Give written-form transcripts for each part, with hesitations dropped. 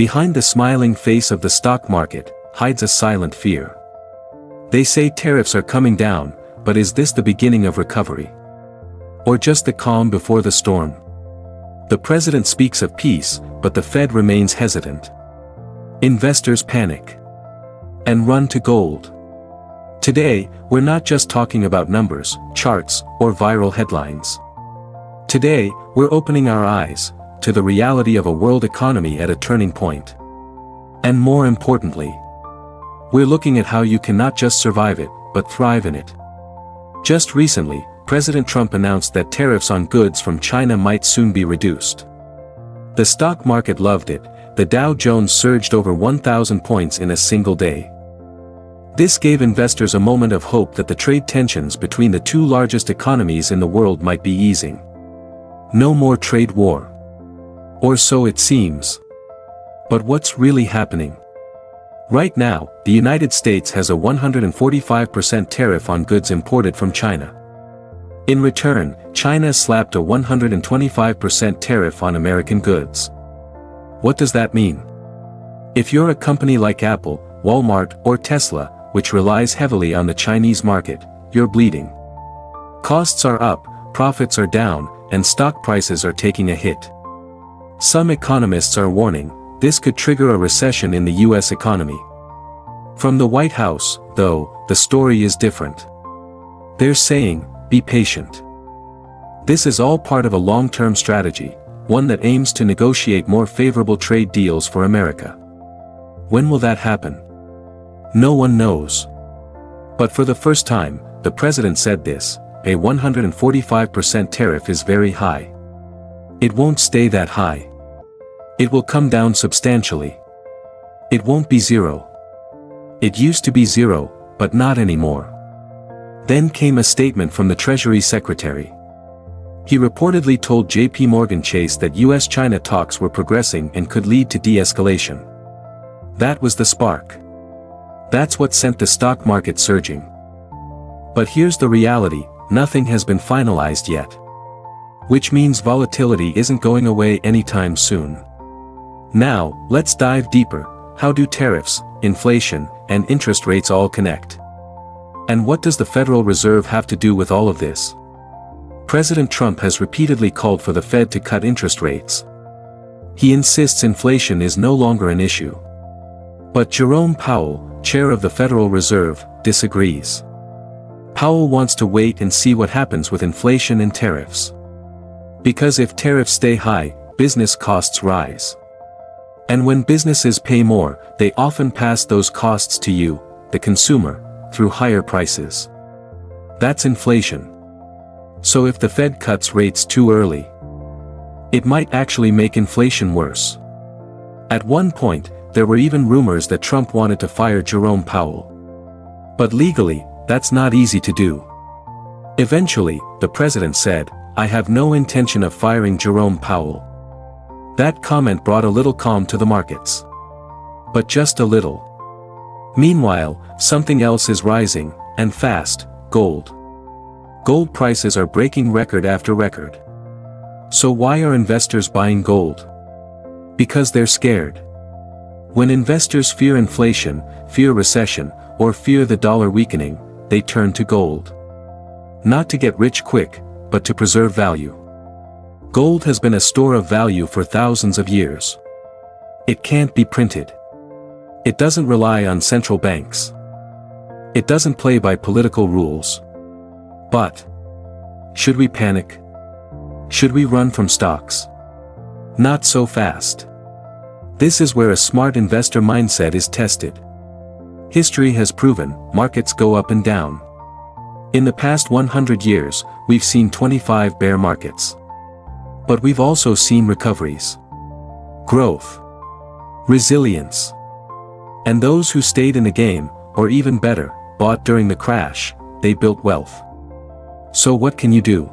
Behind the smiling face of the stock market hides a silent fear. They say tariffs are coming down, but is this the beginning of recovery? Or just the calm before the storm? The president speaks of peace, but the Fed remains hesitant. Investors panic and run to gold. Today, we're not just talking about numbers, charts, or viral headlines. Today, we're opening our eyes to the reality of a world economy at a turning point. And more importantly, we're looking at how you can not just survive it, but thrive in it. Just recently, President Trump announced that tariffs on goods from China might soon be reduced. The stock market loved it. The Dow Jones surged over 1,000 points in a single day. This gave investors a moment of hope that the trade tensions between the two largest economies in the world might be easing. No more trade war. Or so it seems. But what's really happening? Right now, the United States has a 145% tariff on goods imported from China. In return, China slapped a 125% tariff on American goods. What does that mean? If you're a company like Apple, Walmart, or Tesla, which relies heavily on the Chinese market, you're bleeding. Costs are up, profits are down, and stock prices are taking a hit. Some economists are warning, this could trigger a recession in the U.S. economy. From the White House, though, the story is different. They're saying, be patient. This is all part of a long-term strategy, one that aims to negotiate more favorable trade deals for America. When will that happen? No one knows. But for the first time, the president said this, a 145% tariff is very high. It won't stay that high. It will come down substantially. It won't be zero. It used to be zero, but not anymore. Then came a statement from the Treasury Secretary. He reportedly told J.P. Morgan Chase that U.S. China talks were progressing and could lead to de-escalation. That was the spark. That's what sent the stock market surging. But here's the reality, nothing has been finalized yet. Which means volatility isn't going away anytime soon. Now, let's dive deeper. How do tariffs, inflation, and interest rates all connect? And what does the Federal Reserve have to do with all of this? President Trump has repeatedly called for the Fed to cut interest rates. He insists inflation is no longer an issue. But Jerome Powell, chair of the Federal Reserve, disagrees. Powell wants to wait and see what happens with inflation and tariffs. Because if tariffs stay high, business costs rise. And when businesses pay more, they often pass those costs to you, the consumer, through higher prices. That's inflation. So if the Fed cuts rates too early, it might actually make inflation worse. At one point, there were even rumors that Trump wanted to fire Jerome Powell. But legally, that's not easy to do. Eventually, the president said, "I have no intention of firing Jerome Powell." That comment brought a little calm to the markets. But just a little. Meanwhile, something else is rising, and fast, gold. Gold prices are breaking record after record. So why are investors buying gold? Because they're scared. When investors fear inflation, fear recession, or fear the dollar weakening, they turn to gold. Not to get rich quick, but to preserve value. Gold has been a store of value for thousands of years. It can't be printed. It doesn't rely on central banks. It doesn't play by political rules. But should we panic? Should we run from stocks? Not so fast. This is where a smart investor mindset is tested. History has proven markets go up and down. In the past 100 years, we've seen 25 bear markets. But we've also seen recoveries, growth, resilience. And those who stayed in the game, or even better, bought during the crash, they built wealth. So what can you do?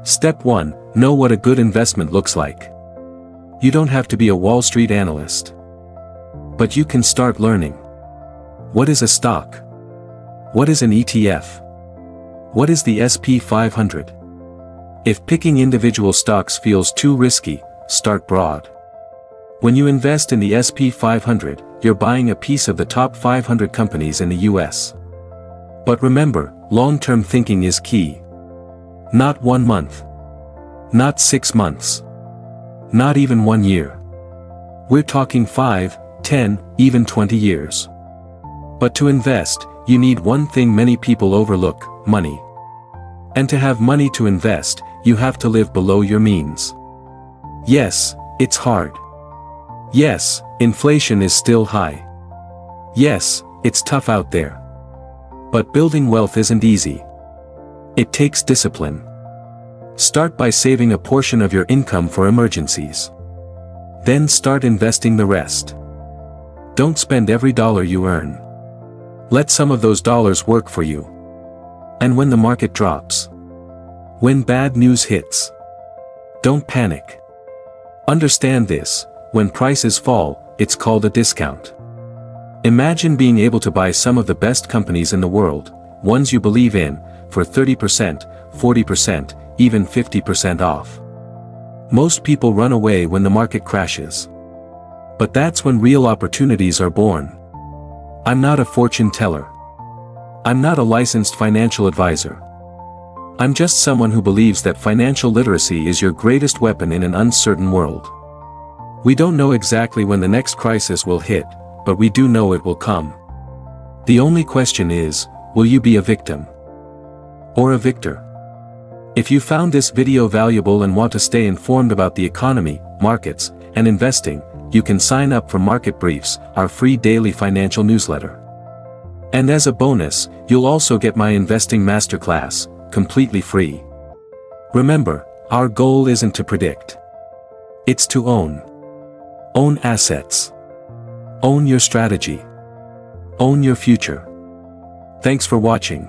Step 1, know what a good investment looks like. You don't have to be a Wall Street analyst. But you can start learning. What is a stock? What is an ETF? What is the S&P 500? If picking individual stocks feels too risky, start broad. When you invest in the S&P 500, you're buying a piece of the top 500 companies in the U.S. But remember, long-term thinking is key. Not 1 month. Not 6 months. Not even 1 year. We're talking 5, 10, even 20 years. But to invest, you need one thing many people overlook: money. And to have money to invest, you have to live below your means. Yes, it's hard. Yes, inflation is still high. Yes, it's tough out there. But building wealth isn't easy. It takes discipline. Start by saving a portion of your income for emergencies. Then start investing the rest. Don't spend every dollar you earn. Let some of those dollars work for you. And when the market drops, when bad news hits, don't panic. Understand this: when prices fall, it's called a discount. Imagine being able to buy some of the best companies in the world, ones you believe in, for 30%, 40%, even 50% off. Most people run away when the market crashes. But that's when real opportunities are born. I'm not a fortune teller. I'm not a licensed financial advisor. I'm just someone who believes that financial literacy is your greatest weapon in an uncertain world. We don't know exactly when the next crisis will hit, but we do know it will come. The only question is, will you be a victim or a victor? If you found this video valuable and want to stay informed about the economy, markets, and investing, you can sign up for Market Briefs, our free daily financial newsletter. And as a bonus, you'll also get my investing masterclass, completely free. Remember, our goal isn't to predict. It's to own. Own assets. Own your strategy. Own your future. Thanks for watching.